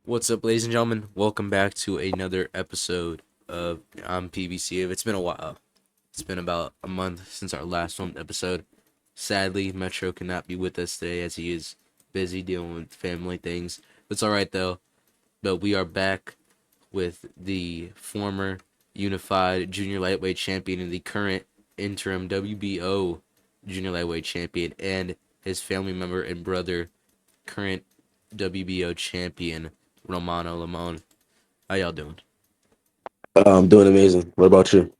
What's up, ladies and gentlemen? Welcome back to another episode of Impbcive. It's been a while. It's been about a month since our last one episode. Sadly, Metro cannot be with us today as he is busy dealing with family things. It's all right though. But we are back with the former unified junior lightweight champion and the current interim WBO junior lightweight champion and his family member and brother, current WBO champion Romano Limon. How y'all doing? I'm doing amazing. What about you?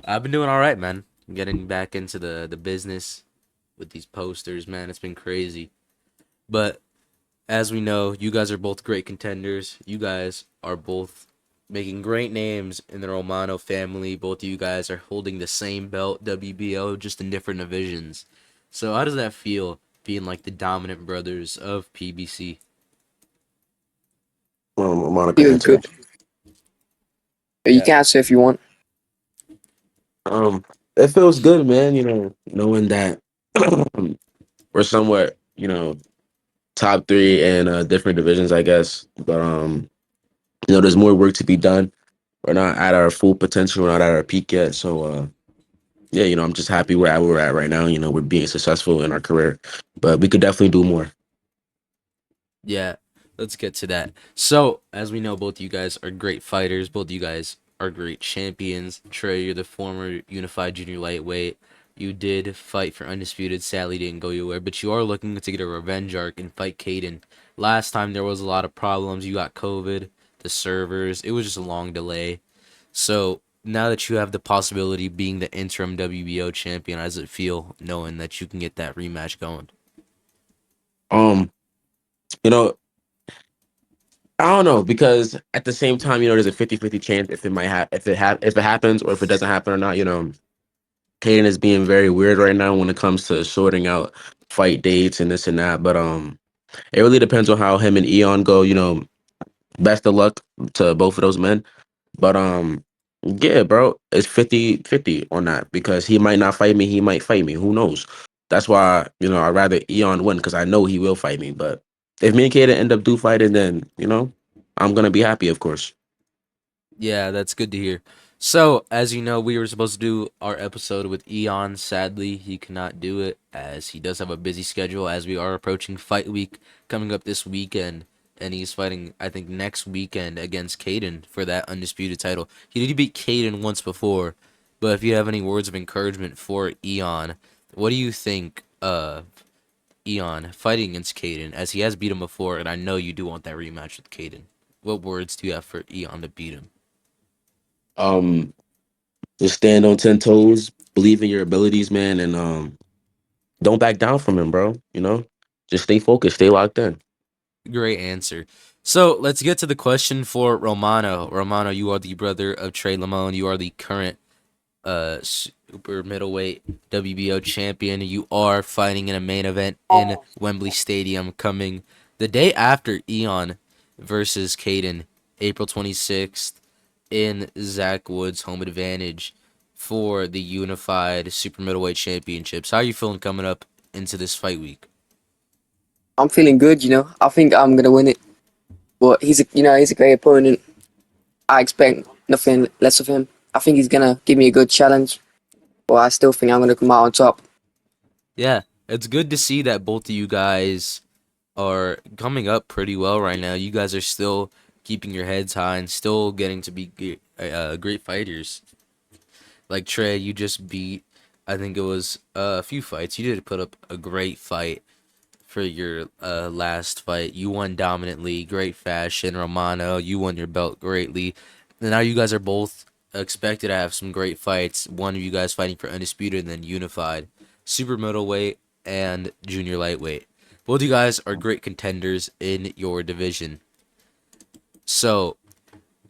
I've been doing all right, man. Getting back into the business with these posters, man. It's been crazy. But as we know, you guys are both great contenders. You guys are both making great names in the Romano family. Both of you guys are holding the same belt, WBO, just in different divisions. So how does that feel being like the dominant brothers of PBC? Monica Feeling answer. good. You Yeah. can answer if you want. Um, it feels good, man. Knowing that we're somewhat, top three in different divisions, I guess. But there's more work to be done. We're not at our full potential. We're not at our peak yet. So, yeah, I'm just happy where we're at right now. We're being successful in our career, but we could definitely do more. Yeah, let's get to that. So, as we know, both of you guys are great fighters. Both of you guys are great champions. Trey, you're the former unified junior lightweight. You did fight for undisputed. Sadly, didn't go your way, but you are looking to get a revenge arc and fight Caden. Last time there was a lot of problems. You got COVID, the servers. It was just a long delay. So now that you have the possibility of being the interim WBO champion, how does it feel knowing that you can get that rematch going? Um, you know, I don't know because at the same time, there's a 50-50 chance if it might have if it happens or if it doesn't happen or not. Caden is being very weird right now when it comes to sorting out fight dates and this and that. But it really depends on how him and Eon go. Best of luck to both of those men. But yeah, bro, it's 50-50 on that because he might not fight me. He might fight me. Who knows? That's why I'd rather Eon win because I know he will fight me. But if me and Caden end up do fighting, then I'm gonna be happy, of course. Yeah, that's good to hear. So, as you know, we were supposed to do our episode with Eon. Sadly, he cannot do it as he does have a busy schedule as we are approaching fight week coming up this weekend. And he's fighting, I think, next weekend against Caden for that undisputed title. He did beat Caden once before, but if you have any words of encouragement for Eon, what do you think of Eon fighting against Caden as he has beat him before? And I know you do want that rematch with Caden. What words do you have for Eon to beat him? Um, just stand on 10 toes, believe in your abilities, man, and don't back down from him, bro. Just stay focused, stay locked in. Great answer. So let's get to the question for Romano. Romano, you are the brother of Trey Limon. You are the current super middleweight WBO champion. You are fighting in a main event in Wembley Stadium coming the day after Eon versus Caden, April 26th in Zach Woods' home advantage for the unified super middleweight championships. How are you feeling coming up into this fight week? I'm feeling good. I think I'm gonna win it. But he's a great opponent. I expect nothing less of him. I think he's gonna give me a good challenge. But I still think I'm gonna come out on top. Yeah, it's good to see that both of you guys are coming up pretty well right now. You guys are still keeping your heads high and still getting to be great fighters. Like Trey, you just beat, I think it was a few fights. You did put up a great fight for your last fight. You won dominantly, great fashion. Romano, you won your belt greatly. And now you guys are both expected to have some great fights. One of you guys fighting for undisputed and then unified, super middleweight and junior lightweight. Both of you guys are great contenders in your division. So,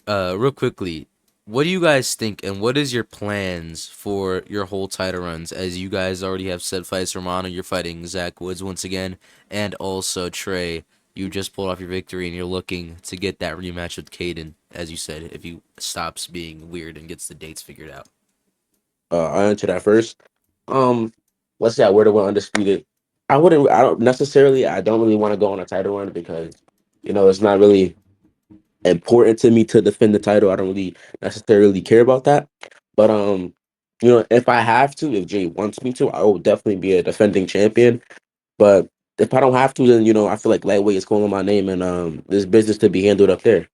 real quickly, what do you guys think, and what is your plans for your whole title runs? As you guys already have set fights, Romano, you're fighting Zach Woods once again, and also Trey, you just pulled off your victory, and you're looking to get that rematch with Caden, as you said, if he stops being weird and gets the dates figured out. I answer that first. Um, let's say I were to win undisputed. I don't really want to go on a title run because it's not really. important to me to defend the title. I don't really necessarily care about that. But if I have to, if Jay wants me to, I will definitely be a defending champion. But if I don't have to, then I feel like lightweight is calling my name, and there's business to be handled up there.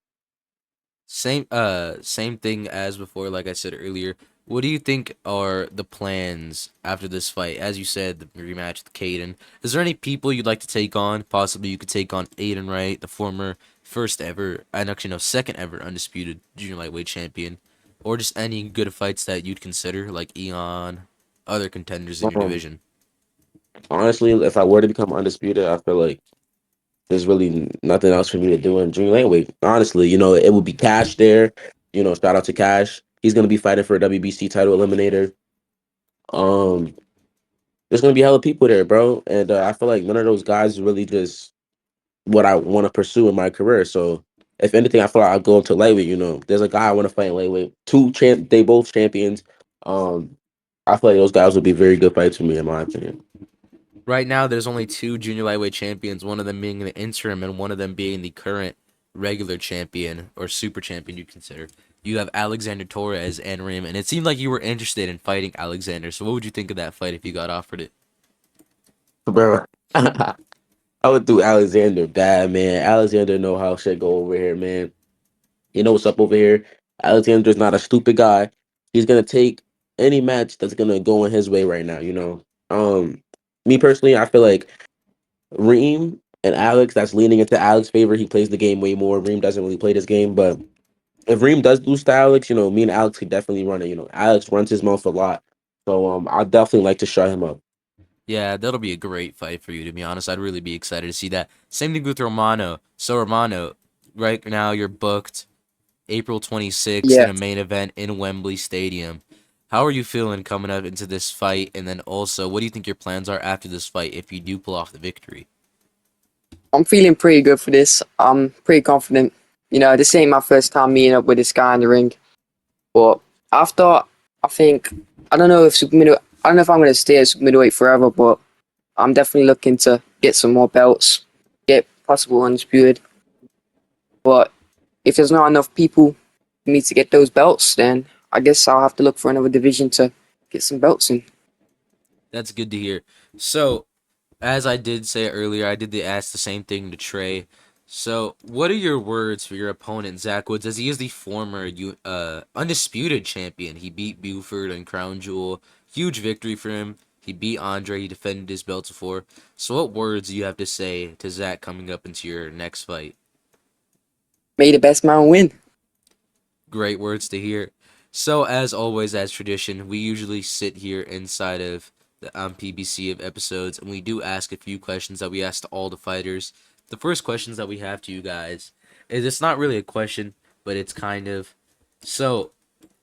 Same thing as before, like I said earlier. What do you think are the plans after this fight? As you said, the rematch with Caden. Is there any people you'd like to take on? Possibly you could take on Aiden Wright, the former first ever, and actually no, second ever undisputed junior lightweight champion, or just any good fights that you'd consider, like Eon, other contenders in your Um, division. Honestly, if I were to become undisputed, I feel like there's really nothing else for me to do in junior lightweight. Honestly, it would be Cash there. Shout out to Cash. He's gonna be fighting for a WBC title eliminator. Um, there's gonna be hella people there, bro, and I feel like none of those guys is really just what I want to pursue in my career. So, if anything, I feel like I'll go into lightweight. There's a guy I want to fight in lightweight. They both champions. Um, I feel like those guys would be very good fights for me, in my opinion. Right now, there's only two junior lightweight champions, one of them being the interim and one of them being the current regular champion or super champion you consider. You have Alexander Torres and Rim, and it seemed like you were interested in fighting Alexander. So what would you think of that fight if you got offered it? Bro, I would do Alexander bad, man. Alexander know how shit go over here, man. You know what's up over here. Alexander's not a stupid guy. He's gonna take any match that's gonna go in his way right now. Me personally, I feel like Reem and Alex, that's leaning into Alex's favor. He plays the game way more. Reem doesn't really play this game, but if Reem does lose to Alex, me and Alex could definitely run it. Alex runs his mouth a lot, so I'd definitely like to shut him up. Yeah, that'll be a great fight for you, to be honest. I'd really be excited to see that. Same thing with Romano. So, Romano, right now you're booked April 26th in Yeah, a main event in Wembley Stadium. How are you feeling coming up into this fight? And then also, what do you think your plans are after this fight if you do pull off the victory? I'm feeling pretty good for this. I'm pretty confident. This ain't my first time meeting up with this guy in the ring. But after, I think, I don't know if super middle, I don't know if I'm gonna stay at super middleweight forever, but I'm definitely looking to get some more belts, get possible undisputed. But if there's not enough people for me to get those belts, then I guess I'll have to look for another division to get some belts in. That's good to hear. So, as I did say earlier, I did ask the same thing to Trey. So, what are your words for your opponent, Zach Woods, as he is the former undisputed champion? He beat Buford and Crown Jewel. Huge victory for him. He beat Andre. He defended his belt before. So, what words do you have to say to Zach coming up into your next fight? May the best man win. Great words to hear. So, as always, as tradition, we usually sit here inside of the PBC of episodes, and we do ask a few questions that we ask to all the fighters. The first questions that we have to you guys is it's not really a question, but it's kind of so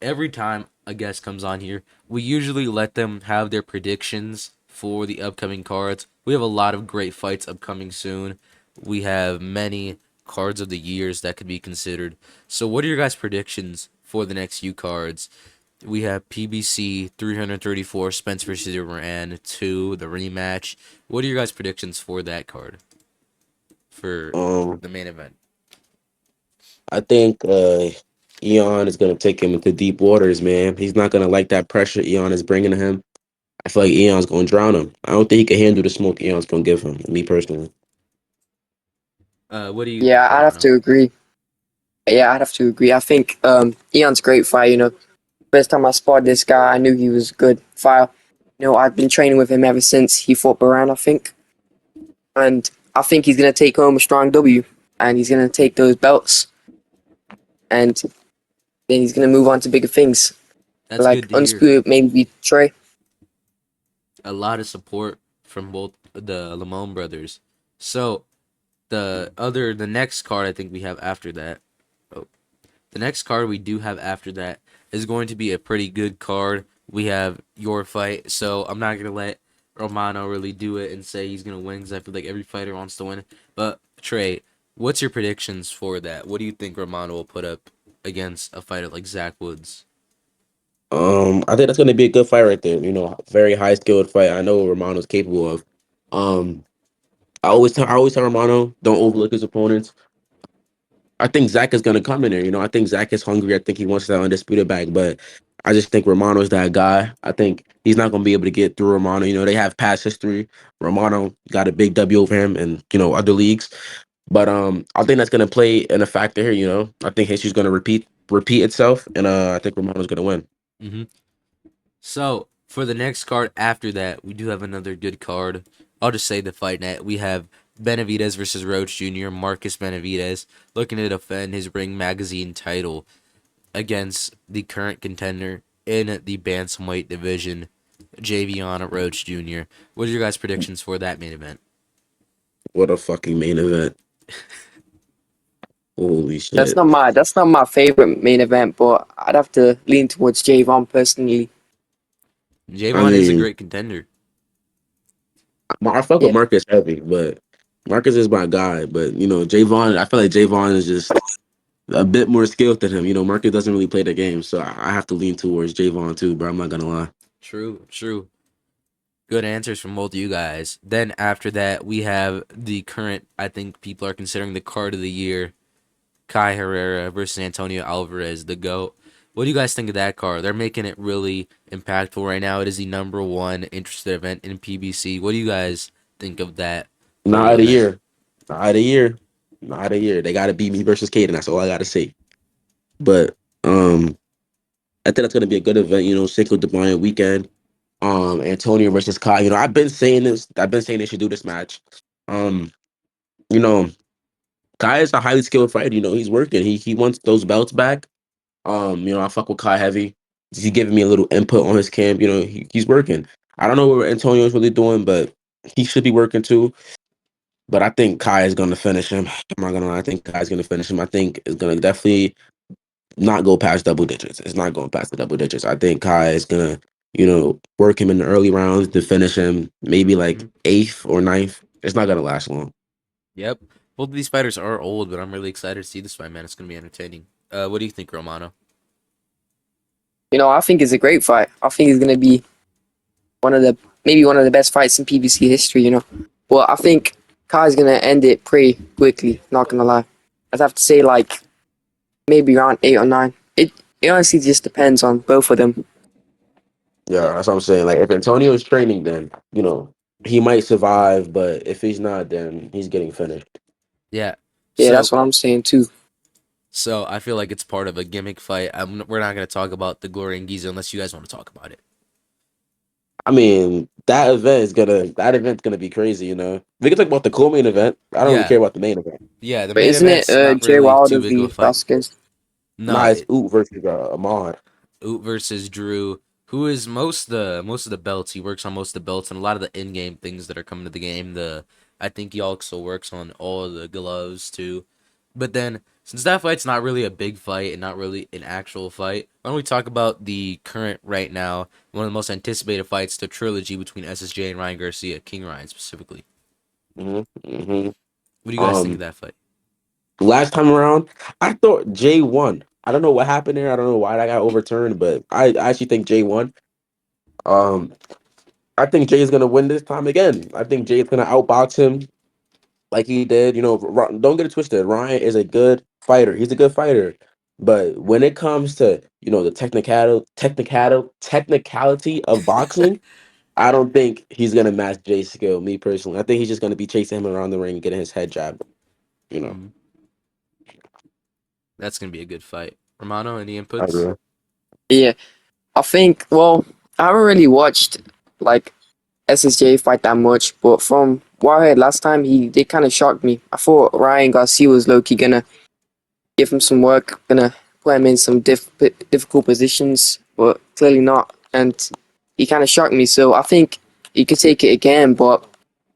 every time a guest comes on here, we usually let them have their predictions for the upcoming cards. We have a lot of great fights upcoming soon. We have many cards of the years that could be considered. So, what are your guys' predictions for the next few cards? We have PBC 334 Spence versus Iran 2, the rematch. What are your guys' predictions for that card for Um, the main event? I think Eon is gonna take him into deep waters, man. He's not gonna like that pressure Eon is bringing to him. I feel like Eon's gonna drown him. I don't think he can handle the smoke Eon's gonna give him. Me personally. What do you Yeah, think, I'd have Romano? to agree. Yeah, I'd have to agree. I think Eon's a great fighter. First time I spotted this guy, I knew he was a good fighter. I've been training with him ever since he fought Baran, I think, and I think he's gonna take home a strong W, and he's gonna take those belts, and then he's gonna move on to bigger things, That's like good to hear. undisputed, maybe beat Trey. A lot of support from both the Limon brothers. So, the next card I think we have after that. Oh, the next card we do have after that is going to be a pretty good card. We have your fight, so I'm not gonna let Romano really do it and say he's gonna win because I feel like every fighter wants to win. But Trey, what's your predictions for that? What do you think Romano will put up against a fighter like Zach Woods? I think that's gonna be a good fight right there. Very high skilled fight. I know what Romano's capable of. Um, I always tell Romano, don't overlook his opponents. I think Zach is gonna come in there. I think Zach is hungry. I think he wants that undisputed bag, but I just think Romano's that guy. I think he's not gonna be able to get through Romano. They have past history. Romano got a big W over him and other leagues. But I think that's gonna play in a factor here. I think history's gonna repeat itself, and I think Romano's gonna win. Hmm. So for the next card after that, we do have another good card. I'll just say the fight net. We have Benavidez versus Roach Jr. Marcus Benavidez looking to defend his Ring Magazine title against the current contender in the bantamweight division, Javion Roach Jr. What are your guys' predictions for that main event? What a fucking main event! Holy That's shit! not my favorite main event, but I'd have to lean towards Javon personally. I Javon is a mean, great contender. I fuck with Yeah, Marcus heavy, but Marcus is my guy. But Javon, I feel like Javon is just a bit more skilled than him. Marcus doesn't really play the game, so I have to lean towards Javon too, bro. I'm not gonna lie. True, true. Good answers from both of you guys. Then after that, we have the current, I think people are considering the card of the year, Kai Herrera versus Antonio Alvarez, the GOAT. What do you guys think of that card? They're making it really impactful right now. It is the number one interested event in PBC. What do you guys think of that whole Not of the event? year, not of the year, not of the year. They gotta beat me versus Caden. That's all I gotta say. But I think that's gonna be a good event. Cinco de Mayo weekend. Antonio versus Kai. I've been saying this. I've been saying they should do this match. Um, you know, Kai is a highly skilled fighter. He's working. He wants those belts back. I fuck with Kai heavy. He's giving me a little input on his camp. He's working. I don't know what Antonio's really doing, but he should be working too. But I think Kai is gonna finish him. I'm not gonna lie. I think Kai's gonna finish him. I think it's gonna definitely not go past double digits. It's not going past the double digits. I think Kai is gonna, work him in the early rounds to finish him maybe like Mhm. eighth or ninth. It's not gonna last long. Yep. Both of these fighters are old, but I'm really excited to see this fight, man. It's going to be entertaining. What do you think, Romano? I think it's a great fight. I think it's gonna be one of the maybe one of the best fights in PBC history. Well, I think Kai's gonna end it pretty quickly. Not gonna lie, I'd have to say like maybe around 8 or 9. It honestly just depends on both of them. Yeah, Yeah. that's what I'm saying. Like if Antonio is training, then he might survive, but if he's not, then he's getting finished. Yeah. Yeah, that's So, what I'm saying too. so I feel like it's part of a gimmick fight. We're not going to talk about the Glory and Giza unless you guys want to talk about it. I mean, that event's gonna be crazy. We can talk about the co-main event. I don't really Yeah. care about the main event. Yeah, the But main isn't it event's not Jay really too Wilder big of a v fight. Vasquez? No, Nah, it's Oot versus Ahmad. Oot versus Drew, who is most of the belts. He works on most of the belts and a lot of the in-game things that are coming to the game. I think he also works on all of the gloves too. But then, since that fight's not really a big fight and not really an actual fight, why don't we talk about the current right now, one of the most anticipated fights, the trilogy between SSJ and Ryan Garcia, King Ryan specifically. hmm hmm What do you guys think of Um, that fight? last time around, I thought Jay won. I don't know what happened there. I don't know why that got overturned, but I actually think Jay won. Um, I think Jay is gonna win this time again. I think Jay is gonna outbox him like he did. Don't get it twisted. Ryan is a good fighter. He's a good fighter. But when it comes to the technicality of boxing, I don't think he's gonna match Jay's skill. Me personally, I think he's just gonna be chasing him around the ring, getting his head jabbed. You know, Mhm. That's gonna be a good fight. Romano, any I inputs? agree. Yeah, I think. Well, I haven't really watched like SSJ fight that much, but from what I heard last time, he they kind of shocked me. I thought Ryan Garcia was low key gonna give him some work, gonna put him in some difficult positions, but clearly not. And he kind of shocked me. So I think he could take it again, but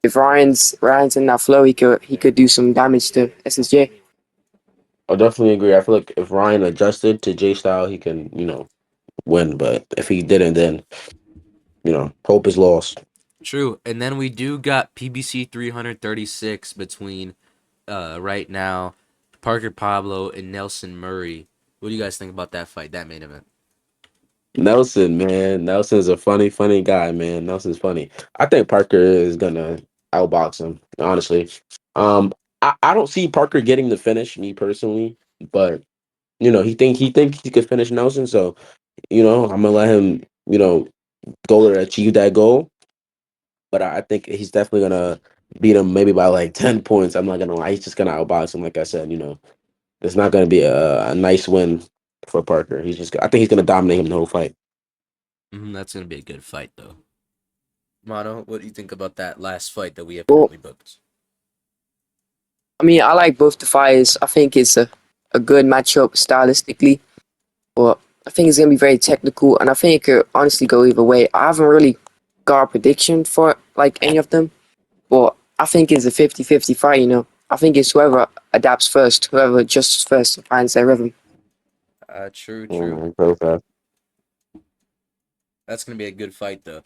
if Ryan's in that flow, he could do some damage to SSJ. I definitely agree. I feel like if Ryan adjusted to Jay style, he can win. But if he didn't, then hope is lost. True. And then we do got PBC 336 between right now Parker Pablo and Nelson Murray. What do you guys think about that fight, that main event? Nelson, man, Nelson's a funny guy, man. Nelson's funny. I think Parker is gonna outbox him, honestly. Um, I don't see Parker getting the finish, me personally, but he think he could finish Nelson, so I'm gonna let him go to achieve that goal. But I think he's definitely gonna beat him maybe by like 10 points. I'm not gonna lie, he's just gonna outbox him. Like I said, it's not gonna be a nice win for Parker. I think he's gonna dominate him the whole fight. That's gonna be a good fight, though. Mono, what do you think about that last fight that we have Well, currently booked? I mean, I like both the fighters. I think it's a good matchup stylistically, but I think it's gonna be very technical, and I think it could honestly go either way. I haven't really got a prediction for like any of them, but I think it's a 50-50 fight. I think it's whoever adapts first, whoever adjusts first, and finds their rhythm. True, true. Mm, so fast. That's gonna be a good fight, though.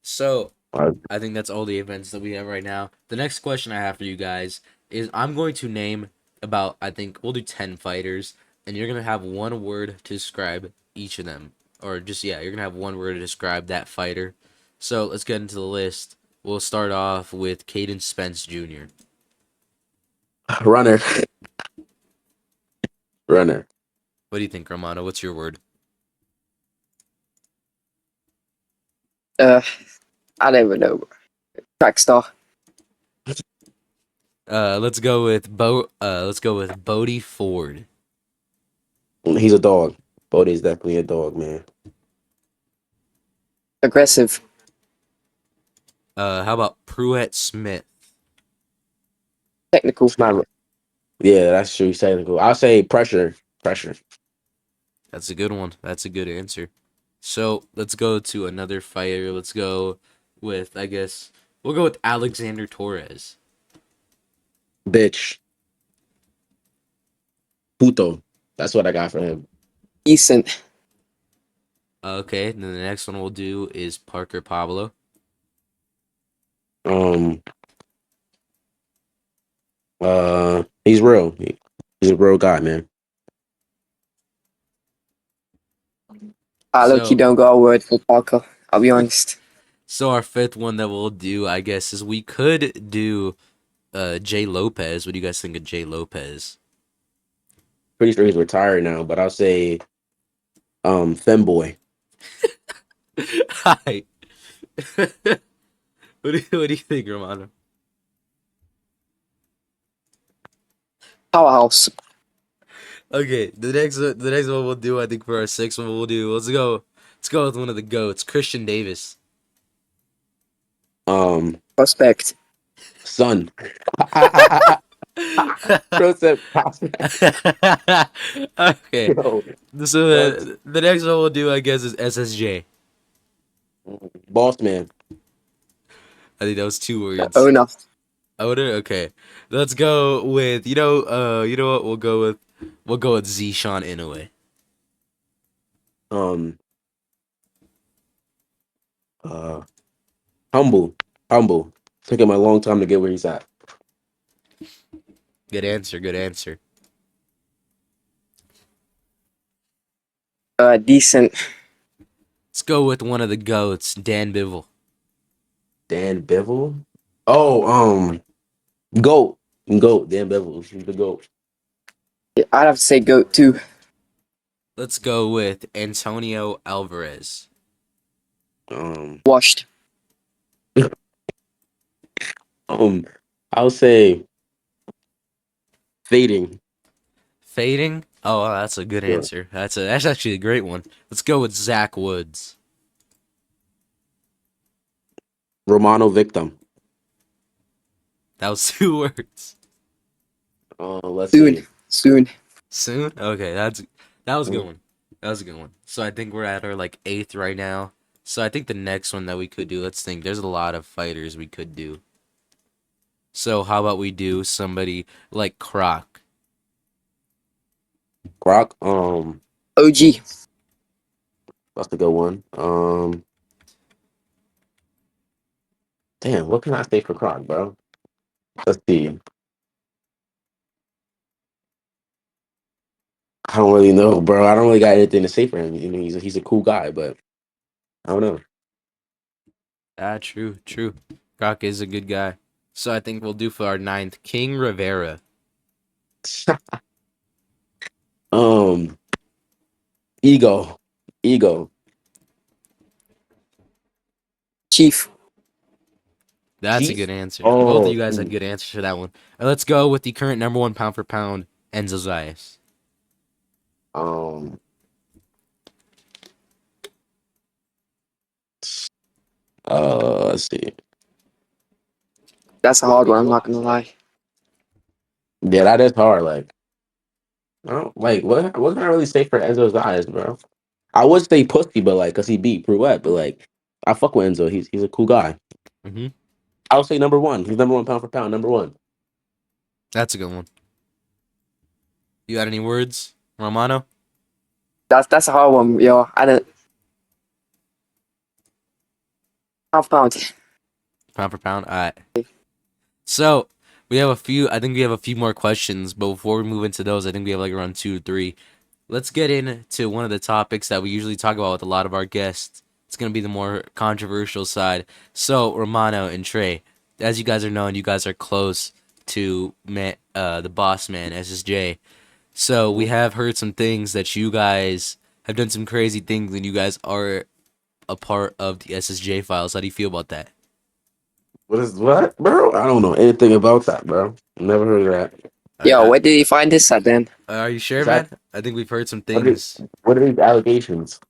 So, Uh, I think that's all the events that we have right now. The next question I have for you guys is I'm going to name about, I think we'll do 10 fighters, and you're going to have one word to describe each of them. Or just, yeah, you're going to have one word to describe that fighter. So let's get into the list. We'll start off with Caden Spence Jr. runner, runner. What do you think, Romano? What's your word? Uh, I don't even know. Track star. Let's go with Bodie Ford. He's a dog. Bodie's definitely a dog, man. Aggressive. How about Pruitt Smith? Technical. It's not. Yeah, that's true. He's technical. I'll say pressure, pressure. That's a good one. That's a good answer. So let's go to another fighter. Let's go with, I guess, we'll go with Alexander Torres. Bitch, puto. That's what I got for him. Decent. Okay, then the next one we'll do is Parker Pablo. Um, he's real. He's a real guy, man. I low key So, don't got a word for Parker. I'll be honest. so our fifth one that we'll do, I guess, is we could do Jay Lopez. What do you guys think of Jay Lopez? Pretty sure he's retired now, but I'll say femboy. Hi. What do you think, Romano? Powerhouse. Okay, the next one we'll do, I think for our sixth one we'll do. Let's go with one of the goats, Christian Davis. Um, Prospect. son. Bro said prospect. Okay, Yo, so what? the next one we'll do, I guess, is SSJ. Boss man. I think that was two words. Owner. Owner. Okay, let's go with you know what we'll go with Zishan Inoue. Um, uh, humble, humble. Took him a long time to get where he's at. Good answer. Good answer. Decent. Let's go with one of the goats, Dan Bivol. Dan Bevel. Oh, goat, goat. Dan Bevel. He's the goat. Yeah, I'd have to say goat too. Let's go with Antonio Alvarez. Um, Washed. um, I'll say fading. Fading. Oh, wow, that's a good Yeah. answer. That's actually a great one. Let's go with Zach Woods. Romano victim. That was two words. Let's Soon. see. Soon. Soon. Okay, that was a good one. That was a good one. So I think we're at our like eighth right now. So I think the next one that we could do, let's think. There's a lot of fighters we could do. So how about we do somebody like Croc? Croc. OG. That's a good one. Damn, what can I say for Croc, bro? Let's see. I don't really know, bro. I don't really got anything to say for him. He's a cool guy, but I don't know. Ah, true, true. Croc is a good guy. So I think we'll do for our ninth, King Rivera. um, ego, ego. Chief. That's a Chief. good answer. Both of Oh, you guys had good answers for that one. Let's go with the current number one pound for pound, Enzo Zayas. um, let's see. That's a hard one. I'm not gonna lie. Yeah, that is hard. Like, I don't like what can I really say for Enzo's eyes, bro? I would say pussy, but like, cause he beat Pruitt, but like, I fuck with Enzo. He's a cool guy. Mm-hmm. I would say number one. He's number one pound for pound. Number one. That's a good one. You got any words, Romano? That's a hard one, yo. I don't half pound. Pound for pound. All right. So we have a few. I think we have a few more questions, but before we move into those, I think we have like around 2 or 3. Let's get into one of the topics that we usually talk about with a lot of our guests. It's gonna be the more controversial side. So Romano and Trey, as you guys are known, you guys are close to the boss man SSJ. So we have heard some things that you guys have done some crazy things, and you guys are a part of the SSJ files. How do you feel about that? What, bro? I don't know anything about that, bro. Never heard of that. Yo, Uh, where did you find this at then? are you sure, Is that man? I think we've heard some what are, things. what are these allegations?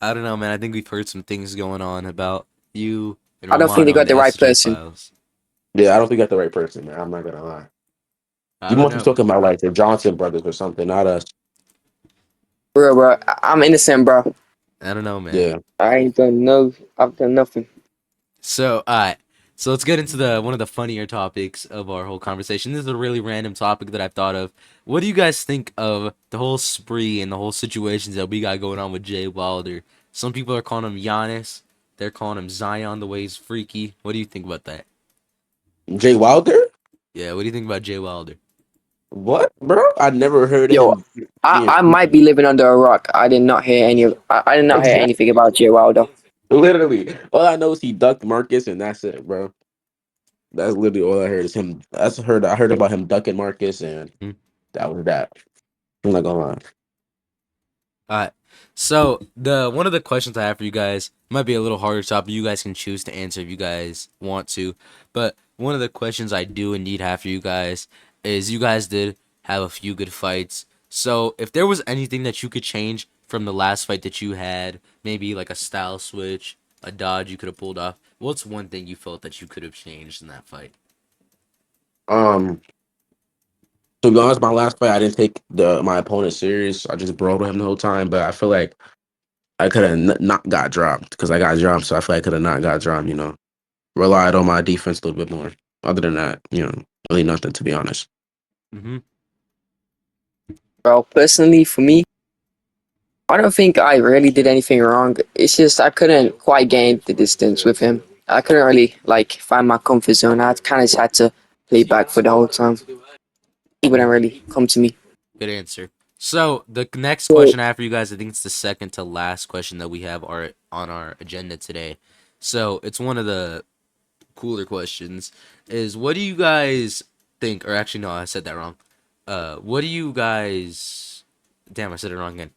I don't know, man. I think we've heard some things going on about you and I don't think they Romano got and the the right SSJ person. files. Yeah, I don't think you got the right person, man. I'm not gonna lie. I You don't must be know. talking about like the Johnson brothers or something, not us. Bro, I'm innocent, bro. I don't know, man. Yeah. I ain't done no. I've done nothing. So, alright. So let's get into the one of the funnier topics of our whole conversation. This is a really random topic that I've thought of. What do you guys think of the whole spree and the whole situations that we got going on with Jay Wilder? Some people are calling him Giannis. They're calling him Zion the way he's freaky. What do you think about that? Jay Wilder? Yeah, what do you think about Jay Wilder? What, bro? I never heard of Yo, him being I might freaky. be living under a rock. I did not hear any of. I did not hear Exactly. anything about Jay Wilder. Literally. All I know is he ducked Marcus and that's it, bro. That's literally all I heard is him. I heard about him ducking Marcus and Hmm? that was that. I'm not gonna lie. Alright. So the one of the questions I have for you guys might be a little harder topic. You guys can choose to answer if you guys want to. But one of the questions I do indeed have for you guys is you guys did have a few good fights. So if there was anything that you could change from the last fight that you had, maybe like a style switch, a dodge you could have pulled off, what's one thing you felt that you could have changed in that fight? Um to be honest, my last fight I didn't take my opponent serious. I just brawled with him the whole time, but I feel like I could have not got dropped because I got dropped, so I feel like I could have not got dropped, relied on my defense a little bit more. Other than that, really nothing to be honest. Mm-hmm. Bro, personally, for me, I don't think I really did anything wrong. It's just I couldn't quite gain the distance with him. I couldn't really like find my comfort zone. I kind of just had to play back for the whole time. He wouldn't really come to me. Good answer. So the next So, question I have for you guys, I think it's the second to last question that we have on our agenda today. So it's one of the cooler questions. Is what do you guys think? Or actually, no, I said that wrong. What do you guys? Damn, I said it wrong again.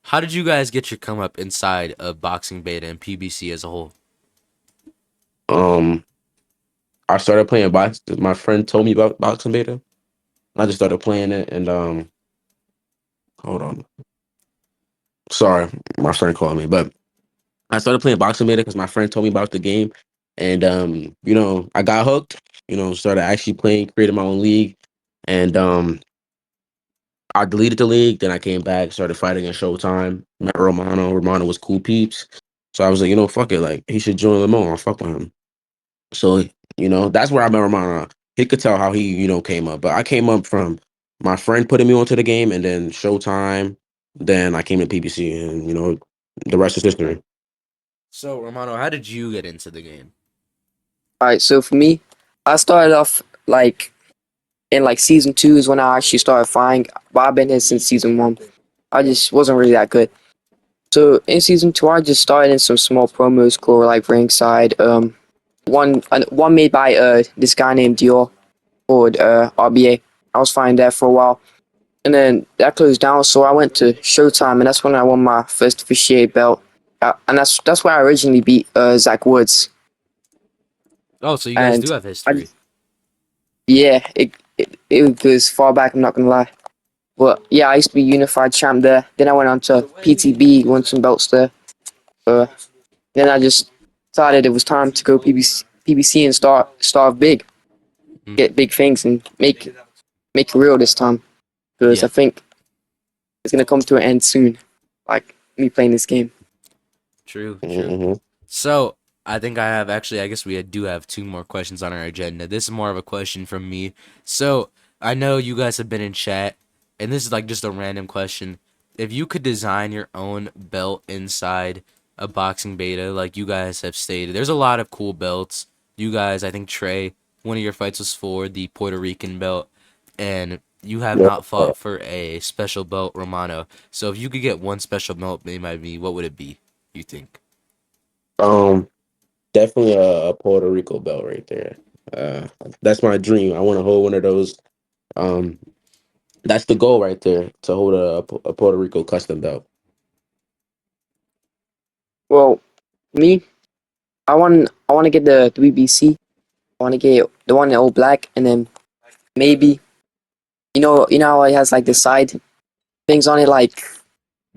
How did you guys get your come up inside of boxing beta and PBC as a whole? Um, I started playing box. My friend told me about boxing beta. I just started playing it, and hold on. Sorry, my friend called me, but I started playing boxing beta because my friend told me about the game, and I got hooked. Started actually playing, created my own league, and I deleted the league. Then I came back, started fighting at Showtime. Met Romano. Romano was cool peeps, so I was like, fuck it, like he should join Limon. I'll fuck with him. So, that's where I met Romano. He could tell how he, came up. But I came up from my friend putting me onto the game and then Showtime. Then I came to PBC and, the rest is history. So Romano, how did you get into the game? alright, so for me, I started off like in like season two is when I actually started fighting. But I've been here since season one. I just wasn't really that good. So in season two, I just started in some small promos, called like ringside. one made by this guy named Dior called RBA. I was flying there for a while, and then that closed down. So I went to Showtime, and that's when I won my first officiate belt. And that's where I originally beat Zach Woods. Oh, so you guys do And have I history. just, yeah, it goes far back. I'm not gonna lie. But yeah, I used to be unified champ there. Then I went on to PTB, won some belts there. Uh, then I just decided it was time to go PBC and start big, Mm, get big things, and make it real this time. Because I yeah, think it's gonna come to an end soon. Like me playing this game. true, true. Mm-hmm. So I think I have actually. I guess we do have two more questions on our agenda. This is more of a question from me. So I know you guys have been in chat, and this is like just a random question. If you could design your own belt inside a boxing beta, like you guys have stated, there's a lot of cool belts. You guys, I think Trey, one of your fights was for the Puerto Rican belt, and you have Yeah. not fought for a special belt, Romano. So if you could get one special belt made by me, what would it be? You think? Um, Definitely a Puerto Rico belt right there. Uh, that's my dream. I want to hold one of those. Um, that's the goal right there, to hold a Puerto Rico custom belt. Well, me, I want to get the 3BC. I want to get the one in all black, and then maybe you know how it has like the side things on it, like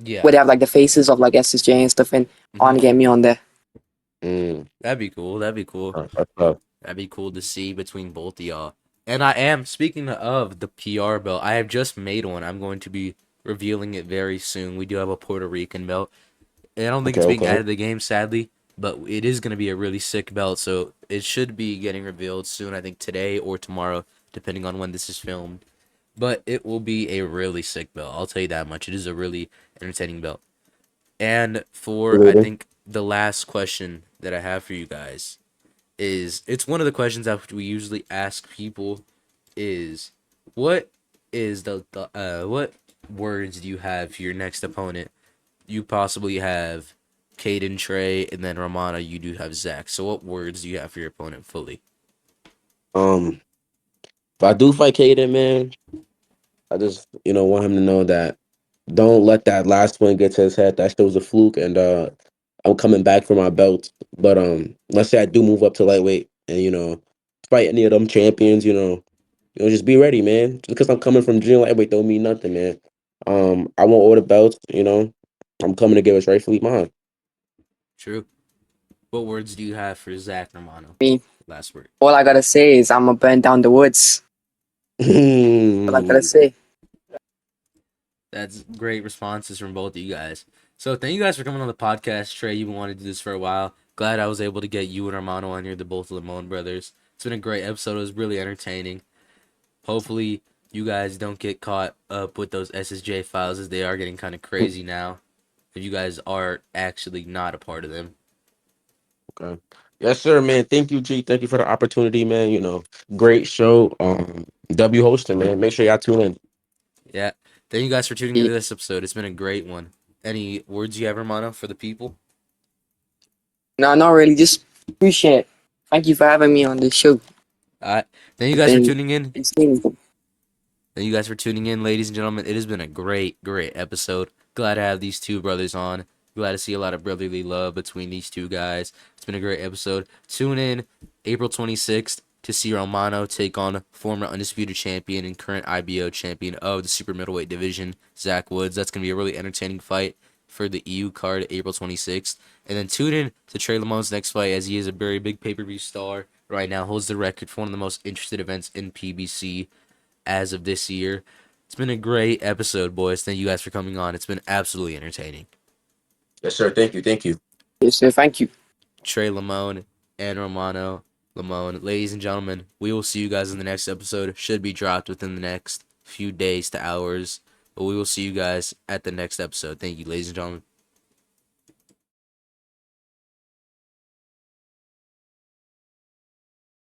Yeah. where they have like the faces of like SSJ and stuff. And I Hmm. want to get me on there. Mm, That'd be cool. That'd be cool. that's tough. That'd be cool to see between both of y'all. And I am, speaking of the PR belt, I have just made one. I'm going to be revealing it very soon. We do have a Puerto Rican belt. And I don't think Okay, it's being okay. added to the game, sadly, but it is going to be a really sick belt. So it should be getting revealed soon, I think today or tomorrow, depending on when this is filmed. But it will be a really sick belt. I'll tell you that much. It is a really entertaining belt. And for, I Absolutely. think, the last question that I have for you guys is, it's one of the questions that we usually ask people is, what is the what words do you have for your next opponent? You possibly have Caden, Trey, and then Romano, you do have Zach. So what words do you have for your opponent fully? Um, if I do fight Kaden, man, I just want him to know that don't let that last win get to his head. That still was a fluke, and I'm coming back for my belt. But let's say I do move up to lightweight, and fight any of them champions. Just be ready, man. Just because I'm coming from junior lightweight don't mean nothing, man. I want all the belts. I'm coming to give us rightfully mine. True. What words do you have for Zach Romano? Me, Last word. all I gotta say is I'm gonna burn down the woods. All I gotta say. That's great responses from both of you guys. So thank you guys for coming on the podcast. Trey, you've been wanting to do this for a while. Glad I was able to get you and Romano on here, the both Limon brothers. It's been a great episode. It was really entertaining. Hopefully you guys don't get caught up with those SSJ files, as they are getting kind of crazy now. If you guys are actually not a part of them. Okay. Yes, sir, man. Thank you, G. Thank you for the opportunity, man. Great show. W hosting, man. Make sure y'all tune in. Yeah. Thank you guys for tuning Yeah. into this episode. It's been a great one. Any words you have, Romano, for the people? No, not really. Just appreciate it. Thank you for having me on this show. Alright. Thank you guys for And, tuning in. and seeing me. Thank you guys for tuning in, ladies and gentlemen. It has been a great, great episode. Glad to have these two brothers on. Glad to see a lot of brotherly love between these two guys. It's been a great episode. Tune in April 26th to see Romano take on former undisputed champion and current IBO champion of the super middleweight division, Zach Woods. That's going to be a really entertaining fight for the EU card, April 26th. And then tune in to Trey Limon's next fight, as he is a very big pay-per-view star right now. Holds the record for one of the most interested events in PBC as of this year. It's been a great episode, boys. Thank you guys for coming on. It's been absolutely entertaining. Yes, sir. Thank you. Thank you. Yes, sir. Thank you. Trey Limon and Romano Limon. Ladies and gentlemen, we will see you guys in the next episode. Should be dropped within the next few days to hours. But we will see you guys at the next episode. Thank you, ladies and gentlemen.